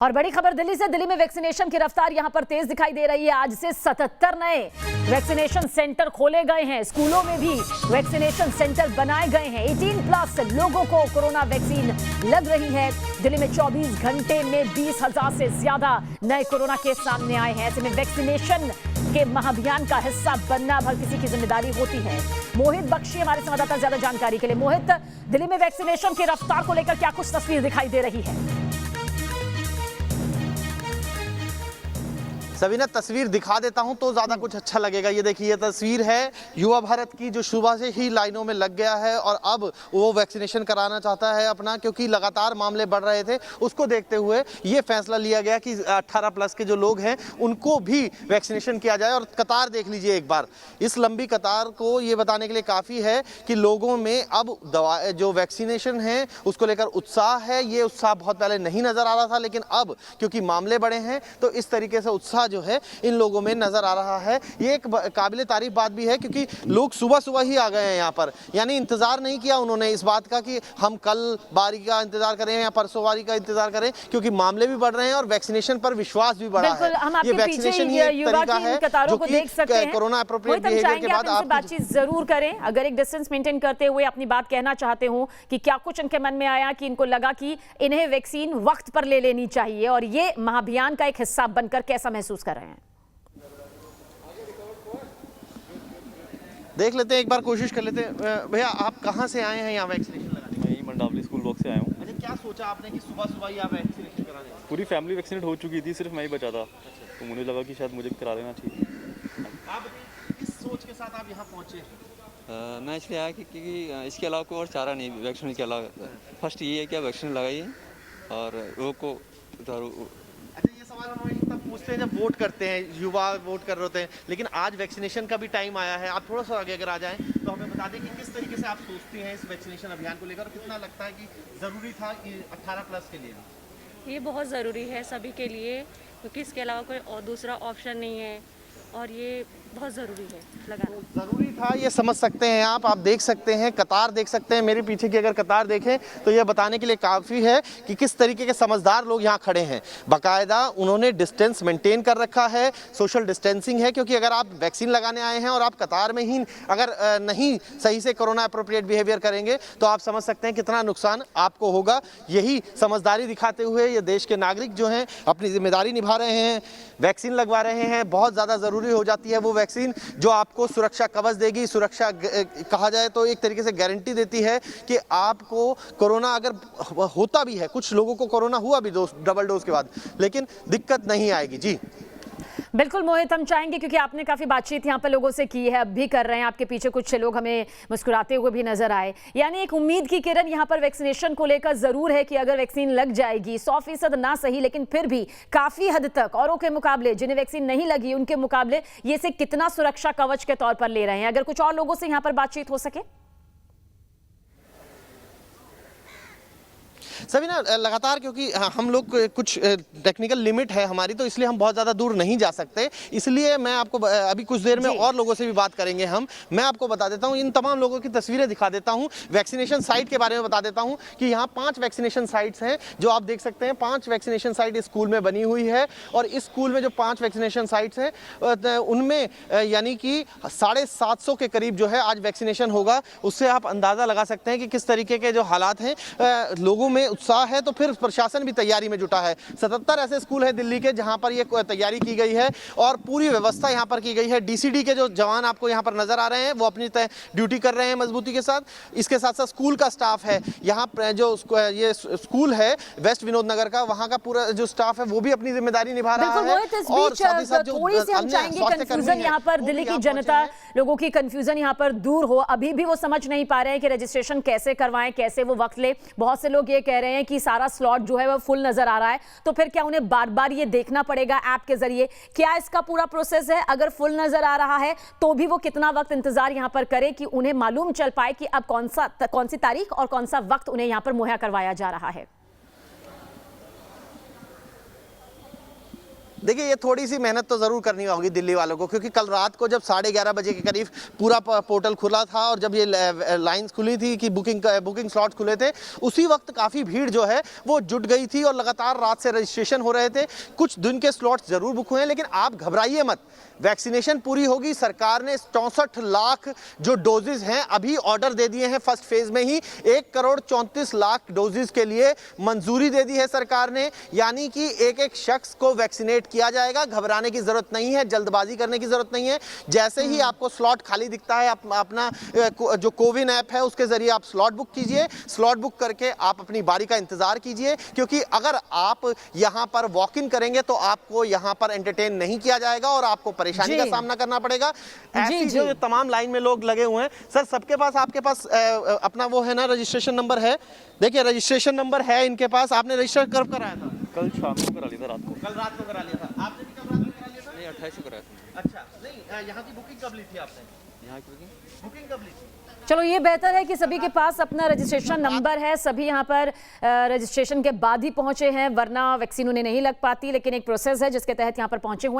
और बड़ी खबर दिल्ली से। दिल्ली में वैक्सीनेशन की रफ्तार यहां पर तेज दिखाई दे रही है। आज से 77 नए वैक्सीनेशन सेंटर खोले गए हैं। स्कूलों में भी वैक्सीनेशन सेंटर बनाए गए हैं। 18+ लोगों को कोरोना वैक्सीन लग रही है। दिल्ली में 24 घंटे में 20,000 से ज्यादा नए कोरोना केस सामने आए हैं। ऐसे में वैक्सीनेशन के महाअभियान का हिस्सा बनना हर किसी की जिम्मेदारी होती है। मोहित बख्शी हमारे संवाददाता ज्यादा जानकारी के लिए। मोहित, दिल्ली में वैक्सीनेशन की रफ्तार को लेकर क्या कुछ तस्वीर दिखाई दे रही है? सबीना, तस्वीर दिखा देता हूं तो ज़्यादा कुछ अच्छा लगेगा। ये देखिए, ये तस्वीर है युवा भारत की, जो सुबह से ही लाइनों में लग गया है और अब वो वैक्सीनेशन कराना चाहता है अपना, क्योंकि लगातार मामले बढ़ रहे थे। उसको देखते हुए ये फैसला लिया गया कि 18+ के जो लोग हैं उनको भी वैक्सीनेशन किया जाए। और कतार देख लीजिए एक बार, इस लंबी कतार को ये बताने के लिए काफ़ी है कि लोगों में अब दवा जो वैक्सीनेशन है उसको लेकर उत्साह है। ये उत्साह बहुत पहले नहीं नज़र आ रहा था, लेकिन अब क्योंकि मामले बड़े हैं तो इस तरीके से उत्साह जो है इन लोगों में नजर आ रहा है। ये एक काबिले तारीफ बात भी है, क्योंकि लोग सुबह सुबह ही आ गए हैं यहाँ पर। यानी इंतजार नहीं किया उन्होंने इस बात का कि हम कल बारी का इंतजार करें या परसों बारी का इंतजार करें, क्योंकि मामले भी बढ़ रहे हैं और वैक्सीनेशन पर विश्वास भी बढ़ा है। ये वैक्सीनेशन ही एक तरीका है जो कि कोरोना एप्रोप्रिएट बिहेवियर के बाद आप बातचीत जरूर करें। अगर एक डिस्टेंस मेंटेन करते हुए अपनी बात कहना चाहते हो कि क्या कुछ इनके मन में आया कि इनको लगा कि इन्हें वैक्सीन वक्त पर ले लेनी चाहिए और ये महाअभियान का एक हिस्सा बनकर कैसा महसूस कर रहे हैं? देख लेते हैं, एक बार कोशिश कर लेते हैं। भैया, आप कहाँ से आए हैं यहाँ वैक्सीनेशन लगाने? मैं मंडावली स्कूल ब्लॉक से आया हूँ। अच्छा, क्या सोचा आपने कि सुबह सुबह ही आप वैक्सीनेशन कराने? पूरी फैमिली वैक्सीनेट हो चुकी थी, सिर्फ मैं ही बचा था। तो मुझे लगा कि शायद मुझे भी करा लेना चाहिए। आप किस सोच के साथ आप यहाँ पहुँचे? मैं इसलिए आया क्योंकि इसके अलावा कोई और चारा नहीं वैक्सीन के अलावा। फर्स्ट ये है कि आप वैक्सीन लगाइए और रोग को उतारो। अच्छा, ये सवाल हम तब पूछते हैं जब वोट करते हैं, युवा वोट कर रहे होते हैं, लेकिन आज वैक्सीनेशन का भी टाइम आया है। आप थोड़ा सा आगे अगर आ जाएं तो हमें बता दें कि किस तरीके से आप सोचती हैं इस वैक्सीनेशन अभियान को लेकर, कितना लगता है कि ज़रूरी था 18+ के लिए? ये बहुत ज़रूरी है सभी के लिए, क्योंकि इसके अलावा कोई और दूसरा ऑप्शन नहीं है और ये बहुत ज़रूरी है लगाना। ज़रूरी था, ये समझ सकते हैं आप देख सकते हैं, कतार देख सकते हैं। मेरे पीछे की अगर कतार देखें तो ये बताने के लिए काफ़ी है कि किस तरीके के समझदार लोग यहाँ खड़े हैं। बाकायदा उन्होंने डिस्टेंस मेंटेन कर रखा है, सोशल डिस्टेंसिंग है, क्योंकि अगर आप वैक्सीन लगाने आए हैं और आप कतार में ही अगर नहीं सही से कोरोना एप्रोप्रिएट बिहेवियर करेंगे तो आप समझ सकते हैं कितना नुकसान आपको होगा। यही समझदारी दिखाते हुए ये देश के नागरिक जो हैं अपनी जिम्मेदारी निभा रहे हैं, वैक्सीन लगवा रहे हैं। बहुत ज़्यादा ज़रूरी हो जाती है वो वैक्सीन जो आपको सुरक्षा कवच देगी। सुरक्षा कहा जाए तो एक तरीके से गारंटी देती है कि आपको कोरोना अगर होता भी है, कुछ लोगों को कोरोना हुआ भी डबल डोज के बाद, लेकिन दिक्कत नहीं आएगी। जी बिल्कुल मोहित, हम चाहेंगे, क्योंकि आपने काफी बातचीत यहाँ पर लोगों से की है, अब भी कर रहे हैं। आपके पीछे कुछ लोग हमें मुस्कुराते हुए भी नजर आए। यानी एक उम्मीद की किरण यहाँ पर वैक्सीनेशन को लेकर जरूर है कि अगर वैक्सीन लग जाएगी, 100% ना सही लेकिन फिर भी काफी हद तक औरों के मुकाबले, जिन्हें वैक्सीन नहीं लगी उनके मुकाबले ये इसे कितना सुरक्षा कवच के तौर पर ले रहे हैं। अगर कुछ और लोगों से यहाँ पर बातचीत हो सके। सभी ना, लगातार क्योंकि हम लोग कुछ टेक्निकल लिमिट है हमारी, तो इसलिए हम बहुत ज़्यादा दूर नहीं जा सकते। इसलिए मैं आपको अभी कुछ देर में और लोगों से भी बात करेंगे मैं आपको बता देता हूं, इन तमाम लोगों की तस्वीरें दिखा देता हूं। वैक्सीनेशन साइट के बारे में बता देता हूं कि यहाँ 5 वैक्सीनेशन साइट्स हैं जो आप देख सकते हैं। 5 वैक्सीनेशन साइट इस स्कूल में बनी हुई है और इस स्कूल में जो 5 वैक्सीनेशन साइट्स हैं उनमें यानी कि 750 के करीब जो है आज वैक्सीनेशन होगा। उससे आप अंदाज़ा लगा सकते हैं कि किस तरीके के जो हालात हैं, लोगों में उत्साह है, तो फिर प्रशासन भी तैयारी में जुटा है। 77 ऐसे स्कूल हैं दिल्ली के जहां पर ये तैयारी की गई है और पूरी व्यवस्था यहां पर की गई है। डीसीडी के जो जवान आपको यहां पर नजर आ रहे हैं वो अपनी ड्यूटी कर रहे हैं मजबूती के साथ। इसके साथ साथ स्कूल का स्टाफ है यहाँ जो ये स्कूल है वेस्ट विनोद नगर का, वहां का पूरा जो स्टाफ है वो भी अपनी जिम्मेदारी निभा रहा है। और साथ ही साथ थोड़ी सी हम चाहेंगे कंफ्यूजन यहाँ पर, दिल्ली की जनता लोगों की कंफ्यूजन यहाँ पर दूर हो। अभी भी वो समझ नहीं पा रहे हैं कि रजिस्ट्रेशन कैसे करवाएं, कैसे वो वक्त ले। बहुत से लोग ये कह रहे हैं कि सारा स्लॉट जो है वो फुल नजर आ रहा है, तो फिर क्या उन्हें बार बार ये देखना पड़ेगा ऐप के जरिए? क्या इसका पूरा प्रोसेस है? अगर फुल नजर आ रहा है तो भी वो कितना वक्त इंतजार यहां पर करे कि उन्हें मालूम चल पाए कि अब कौन सी तारीख और कौन सा वक्त उन्हें यहां पर मुहैया करवाया जा रहा है? देखिए, ये थोड़ी सी मेहनत तो ज़रूर करनी होगी दिल्ली वालों को, क्योंकि कल रात को जब 11:30 बजे के करीब पूरा पोर्टल खुला था और जब ये लाइंस खुली थी कि बुकिंग स्लॉट खुले थे, उसी वक्त काफ़ी भीड़ जो है वो जुट गई थी और लगातार रात से रजिस्ट्रेशन हो रहे थे। कुछ दिन के स्लॉट्स ज़रूर बुक हुए हैं, लेकिन आप घबराइए मत, वैक्सीनेशन पूरी होगी। सरकार ने 64 लाख जो डोजेज हैं अभी ऑर्डर दे दिए हैं फर्स्ट फेज में ही। 1,34,00,000 डोजेज के लिए मंजूरी दे दी है सरकार ने, यानी कि एक एक शख्स को वैक्सीनेट किया जाएगा। घबराने की जरूरत नहीं है, जल्दबाजी करने की जरूरत नहीं है। जैसे ही आपको स्लॉट खाली दिखता है, अपना जो कोविन ऐप है उसके जरिए आप स्लॉट बुक कीजिए। स्लॉट बुक करके आप अपनी बारी का इंतजार कीजिए, क्योंकि अगर आप यहां पर वॉक इन करेंगे तो आपको यहां पर एंटरटेन नहीं किया जाएगा और आपको परेशानी का सामना करना पड़ेगा। ऐसी जो तमाम लाइन में लोग लगे हुए हैं, सर सबके पास, आपके पास अपना वो है ना रजिस्ट्रेशन नंबर है? देखिए, रजिस्ट्रेशन नंबर है इनके पास। आपने रजिस्टर कब कराया था? कल शाम को करा लिया था, रात को। कल रात को करा लिया था। आपने भी कल रात को करा लिया था? नहीं 28 को कराया था। अच्छा, नहीं, यहाँ की बुकिंग कब ली थी आपने? यहाँ की बुकिंग कब ली थी? चलो, ये बेहतर है कि सभी के पास अपना रजिस्ट्रेशन नंबर है, सभी यहाँ पर रजिस्ट्रेशन के बाद ही पहुंचे हैं, वरना वैक्सीन उन्हें नहीं लग पाती। लेकिन एक प्रोसेस है जिसके तहत यहाँ पर पहुंचे हुए